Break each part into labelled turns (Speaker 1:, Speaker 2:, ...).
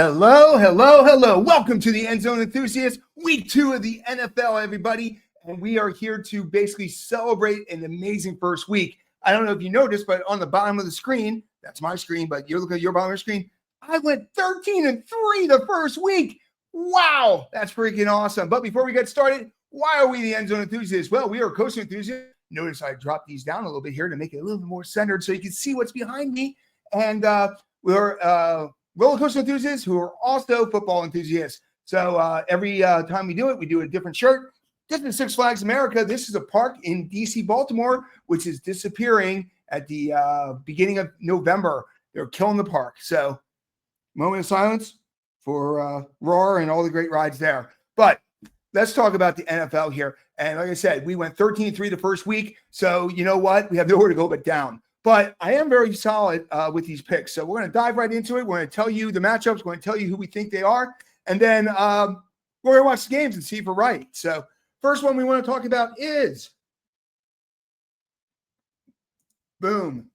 Speaker 1: Hello, hello, hello. Welcome to the End Zone Enthusiasts, week 2 of the NFL, everybody. And we are here to basically celebrate an amazing first week. I don't know if you noticed, but on the bottom of the screen, that's my screen, but you're looking at your bottom of the screen, I went 13-3 the first week. Wow, that's freaking awesome. But before we get started, why are we the End Zone Enthusiasts? Well, we are coaching enthusiasts. Notice I dropped these down a little bit here to make it a little bit more centered so you can see what's behind me. And we're roller coaster enthusiasts who are also football enthusiasts. So every time we do it, we do a different shirt. Just in Six Flags America, this is a park in DC, Baltimore, which is disappearing at the beginning of November. They're killing the park. So moment of silence for Roar and all the great rides there. But let's talk about the NFL here. And like I said, we went 13-3 the first week. So you know what? We have nowhere to go but down. But I am very solid with these picks. So we're going to dive right into it. We're going to tell you the matchups. We're going to tell you who we think they are. And then we're going to watch the games and see if we're right. So first one we want to talk about is, boom,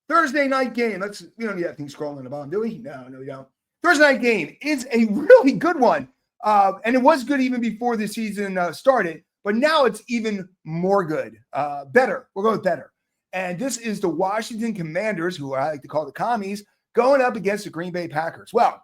Speaker 1: Thursday night game. We don't need that thing scrolling on the bottom, do we? No, we don't. Thursday night game is a really good one. And it was good even before the season started. But now it's even more good. Better. We'll go with better. And this is the Washington Commanders, who I like to call the Commies, going up against the Green Bay Packers. Well,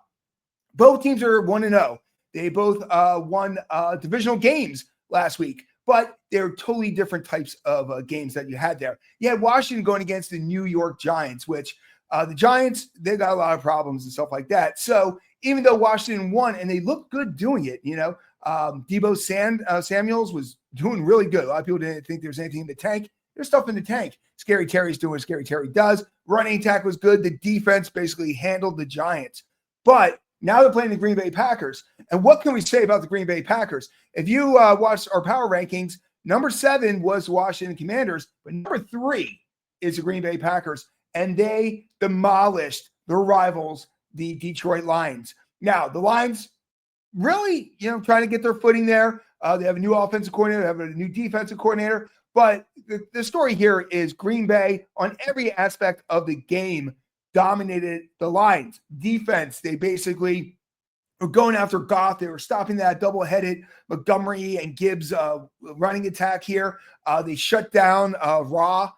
Speaker 1: both teams are 1-0. They both won divisional games last week, but they're totally different types of games that you had there. You had Washington going against the New York Giants, which the Giants, they got a lot of problems and stuff like that. So even though Washington won, and they looked good doing it, Deebo Samuels was doing really good. A lot of people didn't think there was anything in the tank. There's stuff in the tank. Scary Terry's doing what Scary Terry does. Running attack was good. The defense basically handled the Giants. But now they're playing the Green Bay Packers. And what can we say about the Green Bay Packers? If you watched our power rankings, number 7 was the Washington Commanders, but number 3 is the Green Bay Packers. And they demolished their rivals, the Detroit Lions. Now, the Lions really, trying to get their footing there. They have a new offensive coordinator. They have a new defensive coordinator. But the story here is Green Bay, on every aspect of the game, dominated the Lions. Defense, they basically were going after Goff. They were stopping that double-headed Montgomery and Gibbs running attack here. They shut down Raw.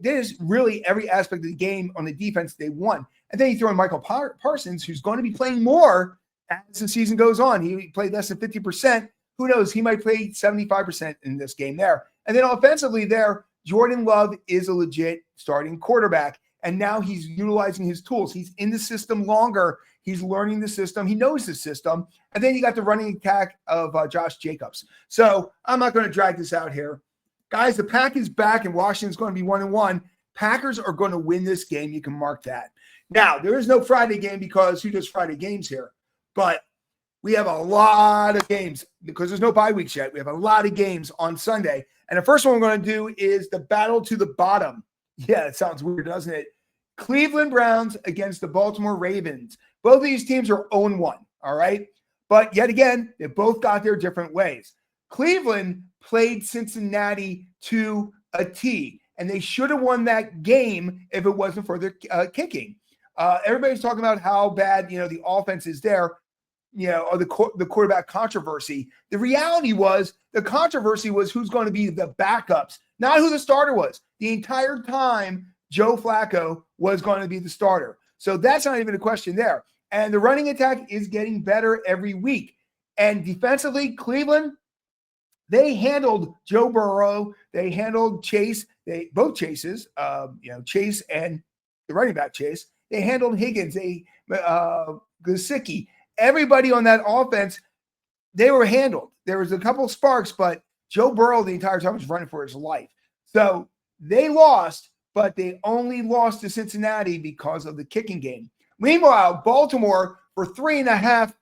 Speaker 1: There's really every aspect of the game on the defense they won. And then you throw in Michael Parsons, who's going to be playing more as the season goes on. He played less than 50%. Who knows? He might play 75% in this game there. And then offensively there, Jordan Love is a legit starting quarterback. And now he's utilizing his tools. He's in the system longer. He's learning the system. He knows the system. And then you got the running attack of Josh Jacobs. So I'm not going to drag this out here. Guys, the Pack is back and Washington's going to be 1-1. Packers are going to win this game. You can mark that. Now, there is no Friday game because who does Friday games here? But we have a lot of games because there's no bye weeks yet. We have a lot of games on Sunday. And the first one we're going to do is the battle to the bottom. Yeah, it sounds weird, doesn't it? Cleveland Browns against the Baltimore Ravens. Both of these teams are 0-1, all right? But yet again, they both got their different ways. Cleveland played Cincinnati to a T, and they should have won that game if it wasn't for their kicking. Everybody's talking about how bad, the offense is there. Or the quarterback controversy. The reality was the controversy was who's going to be the backups, not who the starter was. The entire time, Joe Flacco was going to be the starter. So that's not even a question there. And the running attack is getting better every week. And defensively, Cleveland, they handled Joe Burrow. They handled Chase. Both Chases, Chase and the running back Chase. They handled Higgins. Gesicki. Everybody on that offense, they were handled. There was a couple of sparks, but Joe Burrow the entire time was running for his life. So they lost, but they only lost to Cincinnati because of the kicking game. Meanwhile, Baltimore for 3.5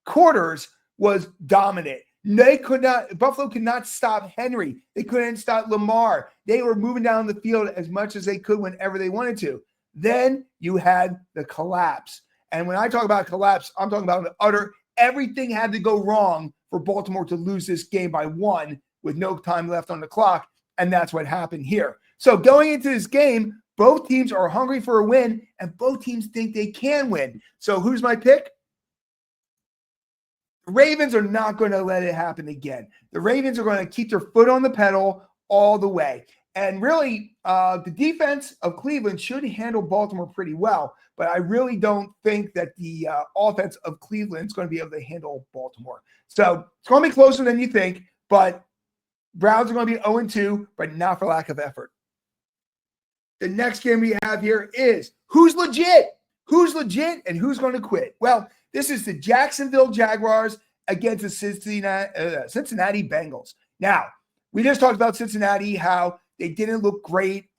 Speaker 1: quarters was dominant. Buffalo could not stop Henry. They couldn't stop Lamar. They were moving down the field as much as they could whenever they wanted to. Then you had the collapse. And when I talk about collapse, I'm talking about everything had to go wrong for Baltimore to lose this game by 1 with no time left on the clock. And that's what happened here. So going into this game, both teams are hungry for a win and both teams think they can win. So who's my pick? The Ravens are not going to let it happen again. The Ravens are going to keep their foot on the pedal all the way. And really, the defense of Cleveland should handle Baltimore pretty well. But I really don't think that the offense of Cleveland is going to be able to handle Baltimore. So it's going to be closer than you think. But Browns are going to be 0-2, but not for lack of effort. The next game we have here is who's legit? Who's legit and who's going to quit? Well, this is the Jacksonville Jaguars against the Cincinnati Bengals. Now, we just talked about Cincinnati, how they didn't look great.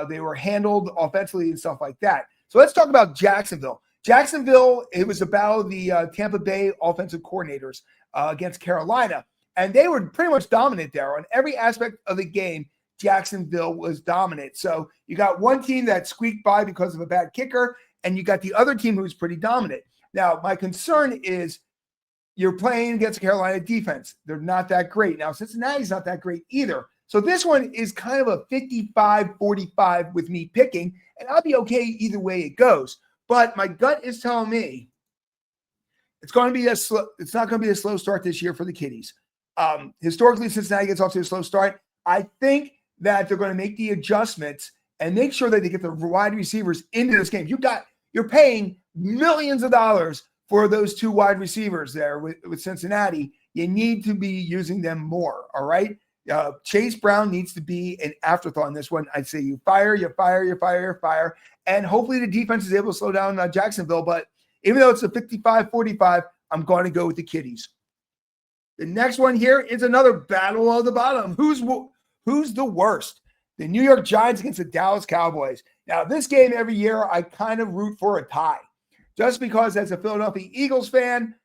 Speaker 1: They were handled offensively and stuff like that. So let's talk about Jacksonville. Jacksonville, it was a battle of the Tampa Bay offensive coordinators against Carolina. And they were pretty much dominant there. On every aspect of the game, Jacksonville was dominant. So you got one team that squeaked by because of a bad kicker, and you got the other team who was pretty dominant. Now, my concern is you're playing against the Carolina defense. They're not that great. Now, Cincinnati's not that great either. So this one is kind of a 55-45 with me picking, and I'll be okay either way it goes. But my gut is telling me it's going to be it's not going to be a slow start this year for the Kitties. Historically, Cincinnati gets off to a slow start. I think that they're going to make the adjustments and make sure that they get the wide receivers into this game. You're paying millions of dollars for those two wide receivers there with Cincinnati. You need to be using them more. All right. Chase Brown needs to be an afterthought in this one. I'd say you fire. And hopefully the defense is able to slow down Jacksonville. But even though it's a 55-45, I'm going to go with the Kitties. The next one here is another battle of the bottom. Who's the worst? The New York Giants against the Dallas Cowboys. Now, this game every year, I kind of root for a tie. Just because as a Philadelphia Eagles fan,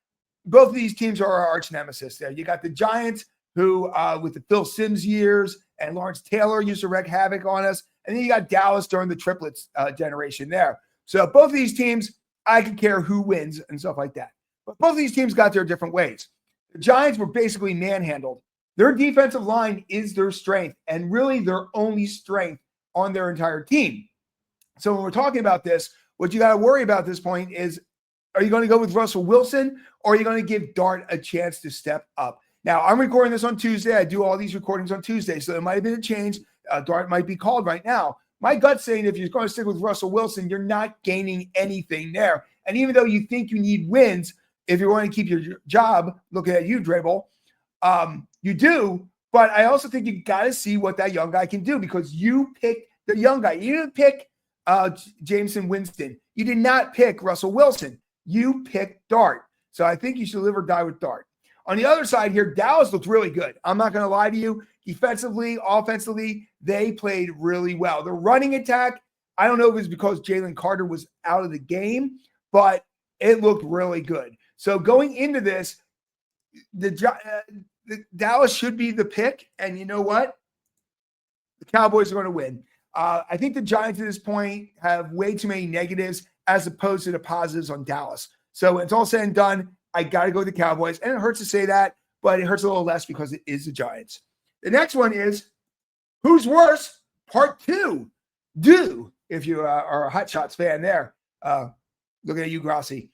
Speaker 1: both of these teams are our arch nemesis there. You got the Giants who, with the Phil Simms years and Lawrence Taylor used to wreak havoc on us. And then you got Dallas during the triplets generation there. So both of these teams, I could care who wins and stuff like that. But both of these teams got their different ways. The Giants were basically manhandled. Their defensive line is their strength and really their only strength on their entire team. So when we're talking about this, what you got to worry about at this point is, are you going to go with Russell Wilson or are you going to give Dart a chance to step up? Now, I'm recording this on Tuesday. I do all these recordings on Tuesday, so there might have been a change. Dart might be called right now. My gut's saying if you're going to stick with Russell Wilson, you're not gaining anything there. And even though you think you need wins, if you're going to keep your job, looking at you, Drabble, you do. But I also think you got to see what that young guy can do because you picked the young guy. You didn't pick Jameson Winston. You did not pick Russell Wilson. You picked Dart. So I think you should live or die with Dart. On the other side here, Dallas looked really good. I'm not going to lie to you. Defensively, offensively, they played really well. The running attack, I don't know if it was because Jalen Carter was out of the game, but it looked really good. So going into this, the Dallas should be the pick. And you know what? The Cowboys are going to win. I think the Giants at this point have way too many negatives as opposed to the positives on Dallas. So when it's all said and done, I got to go with the Cowboys. And it hurts to say that, but it hurts a little less because it is the Giants. The next one is who's worse? Part 2. If you are a Hot Shots fan there. Looking at you, Grassi.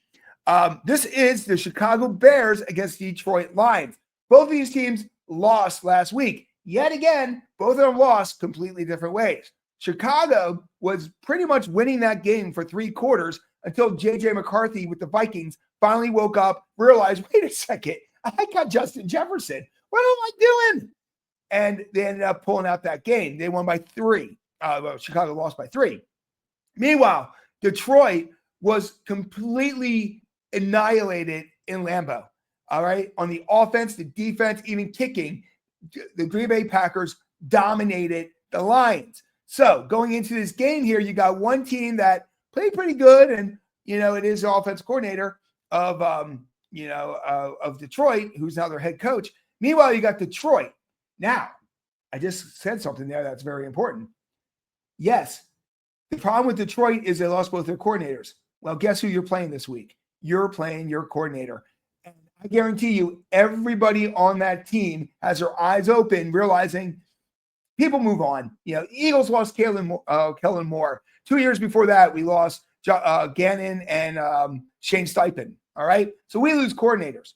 Speaker 1: This is the Chicago Bears against the Detroit Lions. Both of these teams lost last week. Yet again, both of them lost completely different ways. Chicago was pretty much winning that game for 3 quarters until J.J. McCarthy with the Vikings finally woke up, realized, wait a second, I got Justin Jefferson. What am I doing? And they ended up pulling out that game. They won by 3. Chicago lost by 3. Meanwhile, Detroit was completely annihilated in Lambeau. All right. On the offense, the defense, even kicking, the Green Bay Packers dominated the Lions. So going into this game here, you got one team that played pretty good. And, it is the offense coordinator of Detroit, who's now their head coach. Meanwhile, you got Detroit. Now, I just said something there that's very important. Yes, the problem with Detroit is they lost both their coordinators. Well, guess who you're playing this week? You're playing your coordinator. And I guarantee you, everybody on that team has their eyes open, realizing people move on. Eagles lost Kellen Moore. 2 years before that, we lost Gannon and Shane Steichen. All right. So we lose coordinators.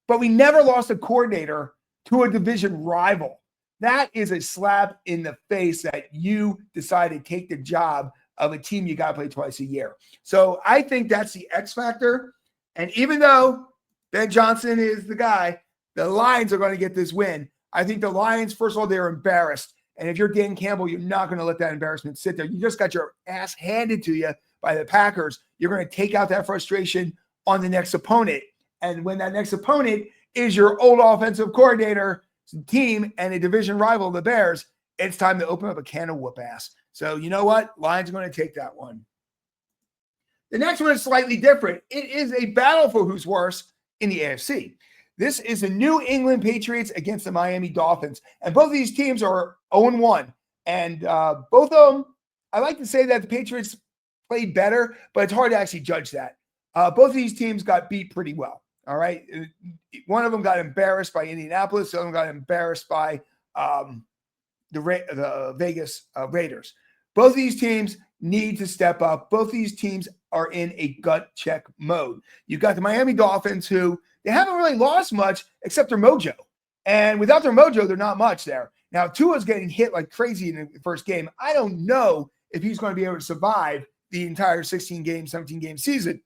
Speaker 1: but we never lost a coordinator to a division rival. That is a slap in the face that you decided to take the job of a team you got to play twice a year. So I think that's the X factor. And even though Ben Johnson is the guy, the Lions are going to get this win. I think the Lions, first of all, they're embarrassed. And if you're Dan Campbell, you're not going to let that embarrassment sit there. You just got your ass handed to you by the Packers. You're going to take out that frustration on the next opponent. And when that next opponent is your old offensive coordinator team and a division rival, the Bears, it's time to open up a can of whoop ass. So you know what? Lions are going to take that one. The next one is slightly different. It is a battle for who's worse in the AFC. This is the New England Patriots against the Miami Dolphins. And both of these teams are 0-1. And both of them, I like to say that the Patriots played better, but it's hard to actually judge that. Both of these teams got beat pretty well. All right. One of them got embarrassed by Indianapolis. The other one got embarrassed by the Vegas Raiders. Both of these teams need to step up. Both of these teams are in a gut check mode. You've got the Miami Dolphins, who they haven't really lost much except their mojo. And without their mojo, they're not much there. Now, Tua's getting hit like crazy in the first game. I don't know if he's going to be able to survive the entire 16-game, 17-game season.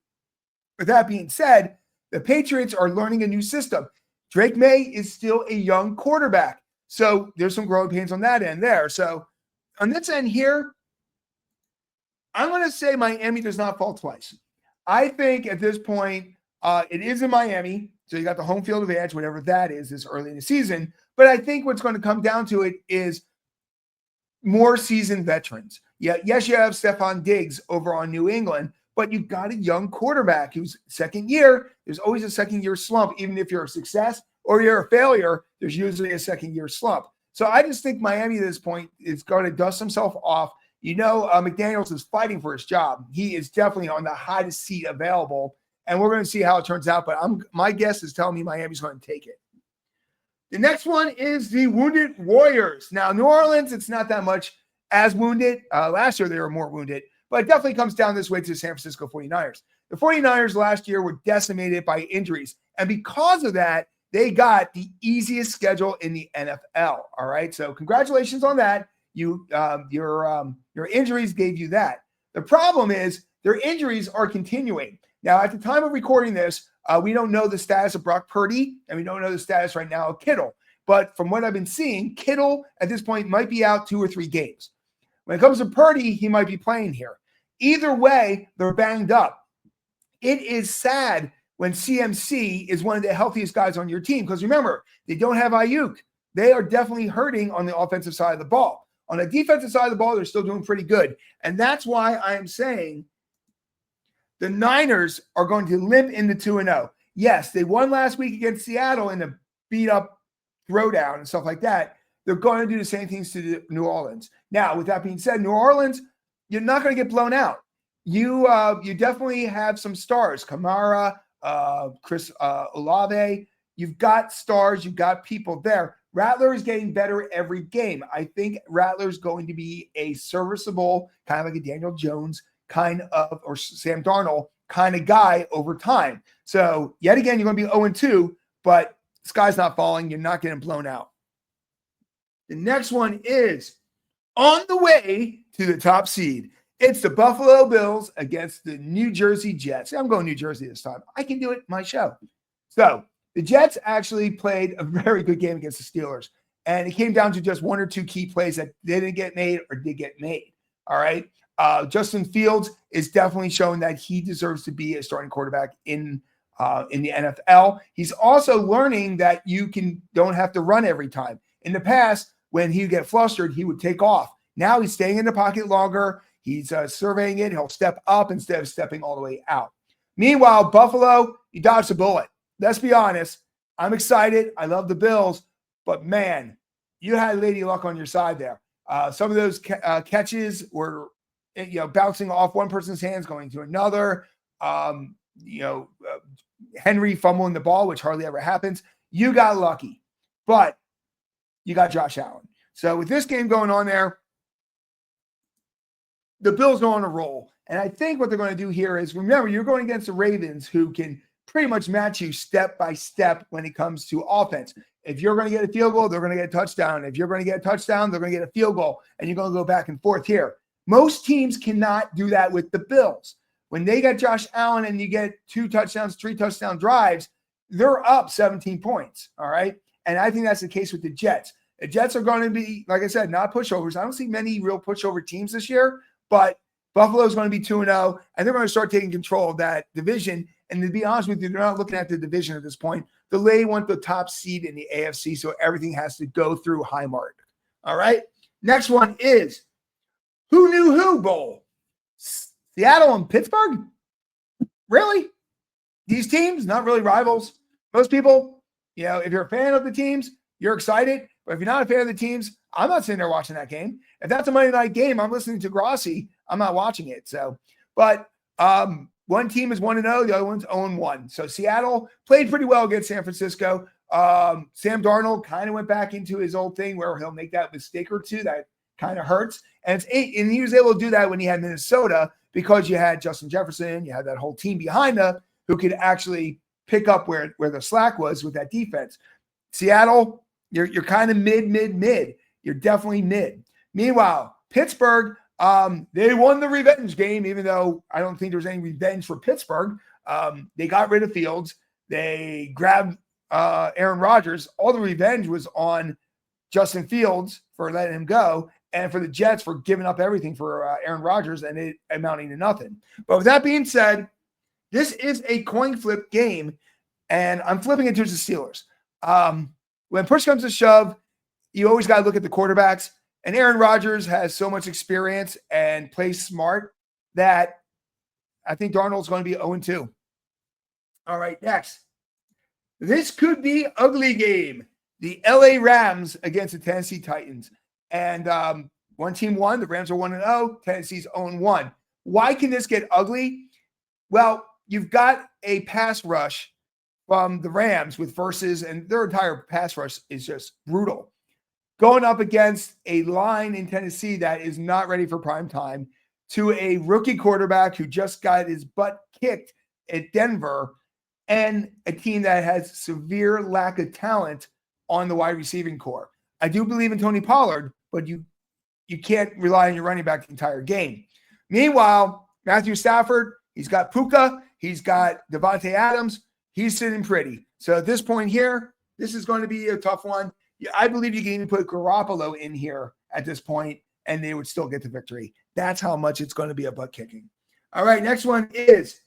Speaker 1: With that being said, the Patriots are learning a new system. Drake May is still a young quarterback. So there's some growing pains on that end there. So on this end here, I'm going to say Miami does not fall twice. I think at this point, it is in Miami. So you got the home field advantage, whatever that is, this early in the season. But I think what's going to come down to it is more seasoned veterans. Yeah, yes, you have Stephon Diggs over on New England, but you've got a young quarterback who's second year. There's always a second year slump. Even if you're a success or you're a failure, there's usually a second year slump. So I just think Miami at this point is going to dust himself off. You know, McDaniels is fighting for his job. He is definitely on the hottest seat available, and we're going to see how it turns out. But my guess is telling me Miami's going to take it. The next one is the Wounded Warriors. Now, New Orleans, it's not that much as wounded. Last year, they were more wounded, but it definitely comes down this way to the San Francisco 49ers. The 49ers last year were decimated by injuries, and because of that, they got the easiest schedule in the NFL. All right, so congratulations on that. Your injuries gave you that. The problem is their injuries are continuing. Now, at the time of recording this, we don't know the status of Brock Purdy, and we don't know the status right now of Kittle. But from what I've been seeing, Kittle at this point might be out 2 or 3 games. When it comes to Purdy, he might be playing here. Either way, they're banged up. It is sad when CMC is one of the healthiest guys on your team, because remember, they don't have Ayuk. They are definitely hurting on the offensive side of the ball. On the defensive side of the ball, they're still doing pretty good. And that's why I am saying the Niners are going to limp into 2-0. Yes, they won last week against Seattle in a beat-up throwdown and stuff like that. They're going to do the same things to New Orleans. Now, with that being said, New Orleans, you're not going to get blown out. You definitely have some stars. Kamara, Chris Olave. You've got stars. You've got people there. Rattler is getting better every game. I think Rattler's going to be a serviceable, kind of like a Daniel Jones kind of, or Sam Darnold kind of guy over time. So yet again, you're going to be 0-2, but the sky's not falling. You're not getting blown out. The next one is on the way to the top seed. It's the Buffalo Bills against the New Jersey Jets. I'm going New Jersey this time. I can do it, my show. So the Jets actually played a very good game against the Steelers, and it came down to just 1 or 2 key plays that didn't get made or did get made. All right. Justin Fields is definitely showing that he deserves to be a starting quarterback in the NFL. He's also learning that you don't have to run every time. In the past, when he would get flustered, he would take off. Now he's staying in the pocket longer. He's surveying it. He'll step up instead of stepping all the way out. Meanwhile, Buffalo, he dodged a bullet. Let's be honest. I'm excited. I love the Bills, but man, you had Lady Luck on your side there. Some of those catches were, bouncing off one person's hands, going to another. Henry fumbling the ball, which hardly ever happens. You got lucky, but you got Josh Allen. So with this game going on there, the Bills are on a roll. And I think what they're going to do here is, remember, you're going against the Ravens, who can pretty much match you step by step when it comes to offense. If you're going to get a field goal, they're going to get a touchdown. If you're going to get a touchdown, they're going to get a field goal, and you're going to go back and forth here. Most teams cannot do that with the Bills. When they get Josh Allen and you get 2 touchdowns, 3 touchdown drives, they're up 17 points, all right? And I think that's the case with the Jets. The Jets are going to be, like I said, not pushovers. I don't see many real pushover teams this year, but Buffalo is going to be 2-0, and they're going to start taking control of that division. And to be honest with you, they're not looking at the division at this point. They want the top seed in the AFC, so everything has to go through Highmark. All right? Next one is Who Knew Who Bowl. Seattle and Pittsburgh? Really? These teams, not really rivals. Most people, if you're a fan of the teams, you're excited. But if you're not a fan of the teams, I'm not sitting there watching that game. If that's a Monday night game, I'm listening to Grossi. I'm not watching it. But one team is 1-0, the other one's 0-1. So Seattle played pretty well against San Francisco. Sam Darnold kind of went back into his old thing where he'll make that mistake or two that kind of hurts. And he was able to do that when he had Minnesota because you had Justin Jefferson, you had that whole team behind him who could actually pick up where the slack was with that defense. Seattle, you're kind of mid. You're definitely mid. Meanwhile, Pittsburgh, they won the revenge game, even though I don't think there was any revenge for Pittsburgh. They got rid of Fields. They grabbed Aaron Rodgers. All the revenge was on Justin Fields for letting him go and for the Jets for giving up everything for Aaron Rodgers and it amounting to nothing. But with that being said, this is a coin flip game, and I'm flipping it to the Steelers. When push comes to shove, you always got to look at the quarterbacks. And Aaron Rodgers has so much experience and plays smart that I think Darnold's going to be 0-2. All right, next. This could be an ugly game. The LA Rams against the Tennessee Titans. And one team won. The Rams are 1-0. Tennessee's 0-1. Why can this get ugly? Well, you've got a pass rush from the Rams with versus, and their entire pass rush is just brutal. Going up against a line in Tennessee that is not ready for prime time, to a rookie quarterback who just got his butt kicked at Denver, and a team that has severe lack of talent on the wide receiving core. I do believe in Tony Pollard, but you can't rely on your running back the entire game. Meanwhile, Matthew Stafford, he's got Puka, he's got Devontae Adams, he's sitting pretty. So at this point here, this is going to be a tough one. I believe you can even put Garoppolo in here at this point, and they would still get the victory. That's how much it's going to be a butt kicking. All right, next one is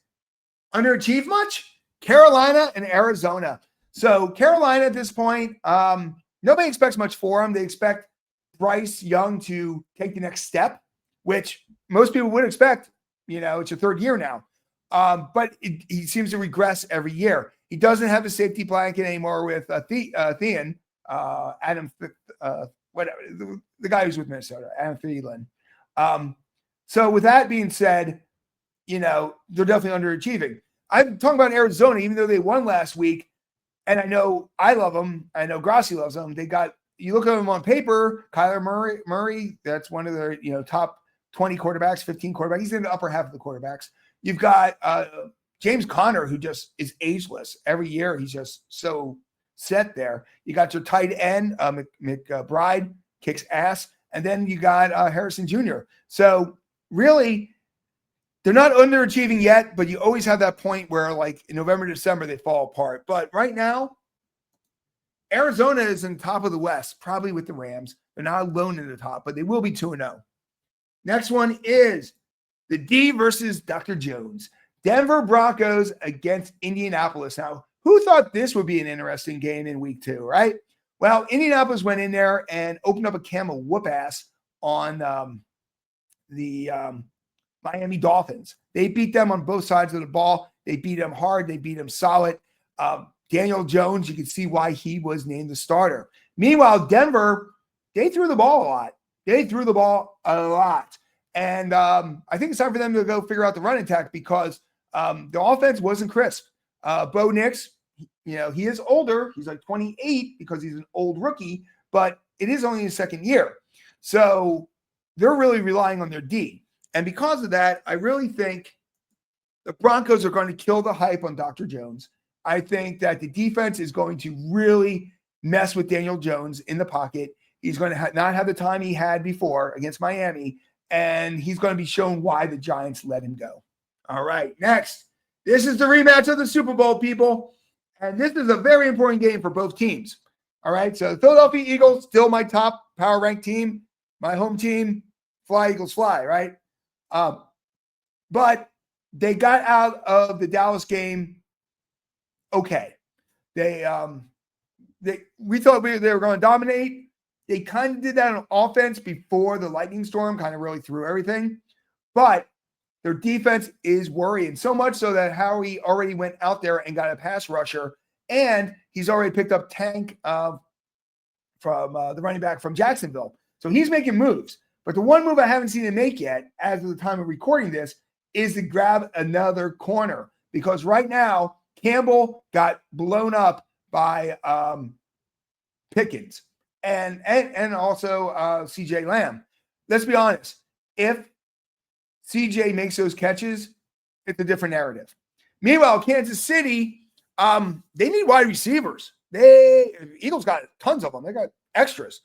Speaker 1: underachieved much? Carolina and Arizona. So Carolina at this point, nobody expects much for them. They expect Bryce Young to take the next step, which most people would expect. It's your third year now. But he seems to regress every year. He doesn't have a safety blanket anymore with Thielen. Adam, whatever, the guy who's with Minnesota, Adam Thielen. So with that being said, they're definitely underachieving. I'm talking about Arizona, even though they won last week, and I know I love them. I know Grossi loves them. You look at them on paper, Kyler Murray, that's one of their, top 20 quarterbacks, 15 quarterbacks. He's in the upper half of the quarterbacks. You've got James Conner, who just is ageless. Every year, he's just so set there. You got your tight end, McBride, kicks ass. And then you got Harrison Jr. So really, they're not underachieving yet, but you always have that point where, like, in November, December, they fall apart. But right now, Arizona is in top of the West, probably with the Rams. They're not alone in the top, but they will be 2-0. Next one is the D versus Dr. Jones. Denver Broncos against Indianapolis. Now, who thought this would be an interesting game in week 2, right? Well, Indianapolis went in there and opened up a camel whoop ass on the Miami Dolphins. They beat them on both sides of the ball. They beat them hard. They beat them solid. Daniel Jones, you can see why he was named the starter. Meanwhile, Denver, they threw the ball a lot. And I think it's time for them to go figure out the running attack because the offense wasn't crisp. Bo Nix, he is older. He's like 28 because he's an old rookie, but it is only his second year. So they're really relying on their D. And because of that, I really think the Broncos are going to kill the hype on Dr. Jones. I think that the defense is going to really mess with Daniel Jones in the pocket. He's going to not have the time he had before against Miami, and he's going to be shown why the Giants let him go. All right, next. This is the rematch of the Super Bowl, people, and this is a very important game for both teams. All right, so the Philadelphia Eagles, still my top power ranked team, my home team, fly, Eagles, fly, right? But they got out of the Dallas game okay. We thought they were going to dominate. They kind of did that on offense before the lightning storm kind of really threw everything. But their defense is worrying, so much so that Howie already went out there and got a pass rusher, and he's already picked up Tank from the running back from Jacksonville. So he's making moves. But the one move I haven't seen him make yet, as of the time of recording this, is to grab another corner. Because right now, Campbell got blown up by Pickens and also CJ Lamb. Let's be honest. If CJ makes those catches, it's a different narrative. Meanwhile, Kansas City, they need wide receivers. Eagles got tons of them. They got extras.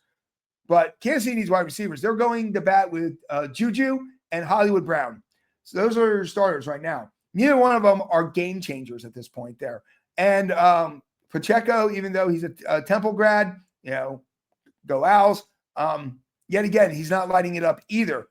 Speaker 1: But Kansas City needs wide receivers. They're going to bat with Juju and Hollywood Brown. So those are your starters right now. Neither one of them are game changers at this point there. And Pacheco, even though he's a Temple grad, go Owls. Yet again, he's not lighting it up either.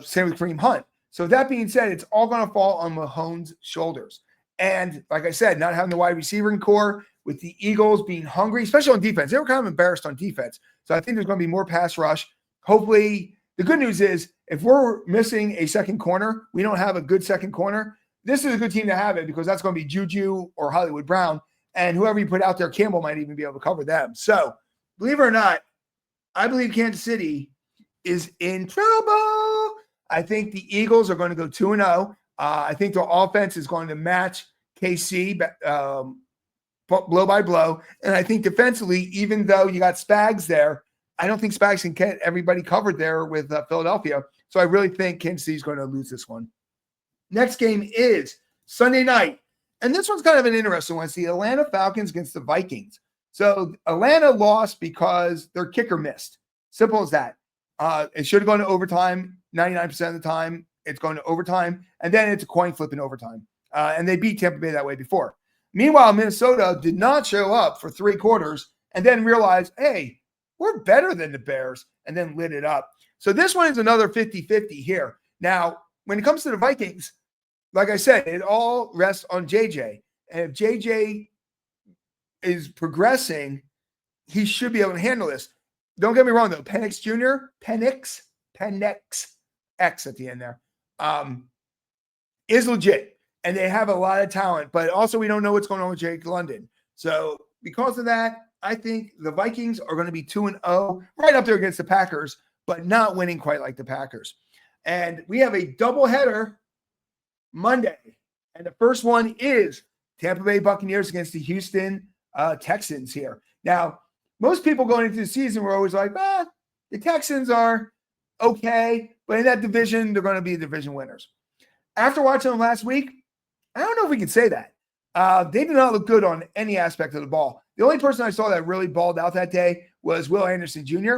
Speaker 1: Same with Kareem Hunt. So that being said, it's all going to fall on Mahomes' shoulders. And like I said, not having the wide receiving core, with the Eagles being hungry, especially on defense. They were kind of embarrassed on defense. So I think there's going to be more pass rush. Hopefully, the good news is if we're missing a second corner, we don't have a good second corner, this is a good team to have it, because that's going to be Juju or Hollywood Brown. And whoever you put out there, Campbell might even be able to cover them. So believe it or not, I believe Kansas City is in trouble. I think the Eagles are going to go 2-0. I think their offense is going to match KC blow by blow. And I think defensively, even though you got Spags there, I don't think Spags can get everybody covered there with Philadelphia. So I really think Kansas City is going to lose this one. Next game is Sunday night. And this one's kind of an interesting one. It's the Atlanta Falcons against the Vikings. So Atlanta lost because their kicker missed. Simple as that. It should have gone to overtime 99% of the time. It's going to overtime. And then it's a coin flip in overtime. And they beat Tampa Bay that way before. Meanwhile, Minnesota did not show up for 3 quarters and then realized, hey, we're better than the Bears, and then lit it up. So this one is another 50-50 here. Now, when it comes to the Vikings, like I said, it all rests on JJ. And if JJ is progressing, he should be able to handle this. Don't get me wrong, though. Penix Jr., Penix, X at the end there, is legit. And they have a lot of talent, but also we don't know what's going on with Jake London. So because of that, I think the Vikings are going to be 2-0, right up there against the Packers, but not winning quite like the Packers. And we have a doubleheader Monday. And the first one is Tampa Bay Buccaneers against the Houston Texans here. Now, most people going into the season were always like, the Texans are okay, but in that division, they're going to be division winners. After watching them last week, I don't know if we can say that. They did not look good on any aspect of the ball. The only person I saw that really balled out that day was Will Anderson Jr.,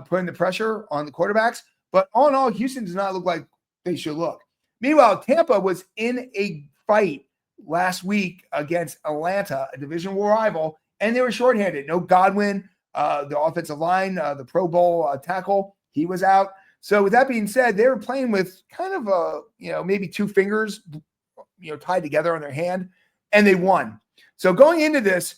Speaker 1: putting the pressure on the quarterbacks. But all in all, Houston does not look like they should look. Meanwhile, Tampa was in a fight last week against Atlanta, a division rival, and they were shorthanded. No Godwin, the offensive line, the Pro Bowl tackle, he was out. So with that being said, they were playing with kind of maybe 2 fingers, tied together on their hand, and they won. So going into this,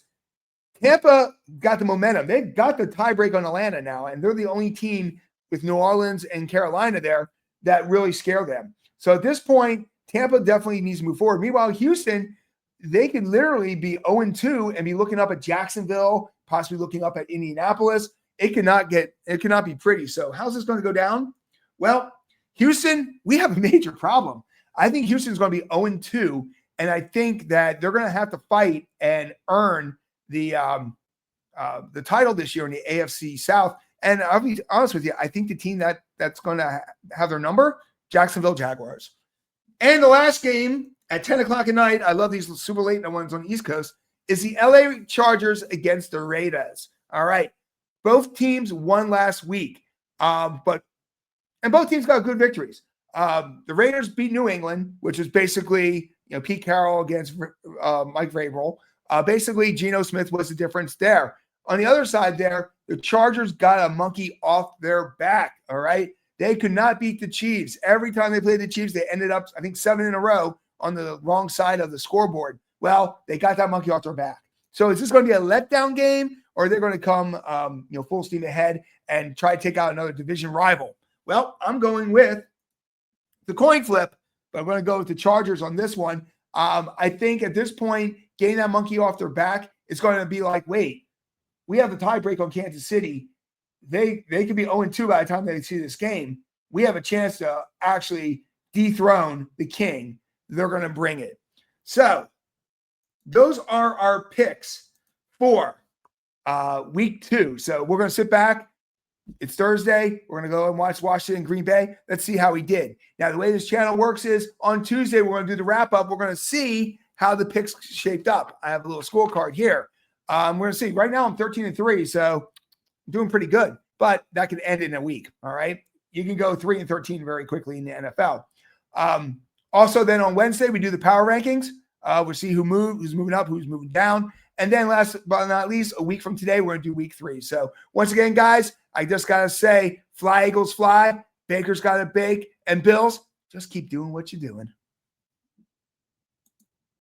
Speaker 1: Tampa got the momentum. They've got the tiebreak on Atlanta now, and they're the only team with New Orleans and Carolina there that really scare them. So at this point, Tampa definitely needs to move forward. Meanwhile, Houston, they could literally be 0-2 and be looking up at Jacksonville, possibly looking up at Indianapolis. It cannot be pretty. So how's this going to go down? Well, Houston, we have a major problem. I think Houston's going to be 0-2, and I think that they're going to have to fight and earn the title this year in the AFC South. And I'll be honest with you, I think the team that's going to have their number, Jacksonville Jaguars. And the last game at 10 o'clock at night, I love these super late ones on the East Coast, is the LA Chargers against the Raiders. All right. Both teams won last week, and both teams got good victories. The Raiders beat New England, which is basically Pete Carroll against Mike Vrabel. Basically, Geno Smith was the difference there. On the other side there, the Chargers got a monkey off their back, all right? They could not beat the Chiefs. Every time they played the Chiefs, they ended up, I think, 7 in a row on the wrong side of the scoreboard. Well, they got that monkey off their back. So is this going to be a letdown game, or are they going to come full steam ahead and try to take out another division rival? Well, I'm going with the coin flip, but I'm going to go with the Chargers on this one. I think at this point, getting that monkey off their back, it's going to be like, wait, we have the tiebreak on Kansas City. They could be 0-2 by the time they see this game. We have a chance to actually dethrone the king. They're going to bring it. So those are our picks for week 2. So we're going to sit back. It's Thursday. We're going to go and watch Washington Green Bay. Let's see how we did. Now, the way this channel works is on Tuesday, we're going to do the wrap-up. We're going to see how the picks shaped up. I have a little scorecard here. We're going to see. Right now, I'm 13-3, so I'm doing pretty good. But that could end in a week, all right? You can go 3-13 very quickly in the NFL. Also, then on Wednesday, we do the power rankings. We'll see who's moving up, who's moving down. And then last but not least, a week from today, we're going to do week 3. So once again, guys, I just got to say, fly, Eagles, fly. Baker's got to bake. And Bills, just keep doing what you're doing.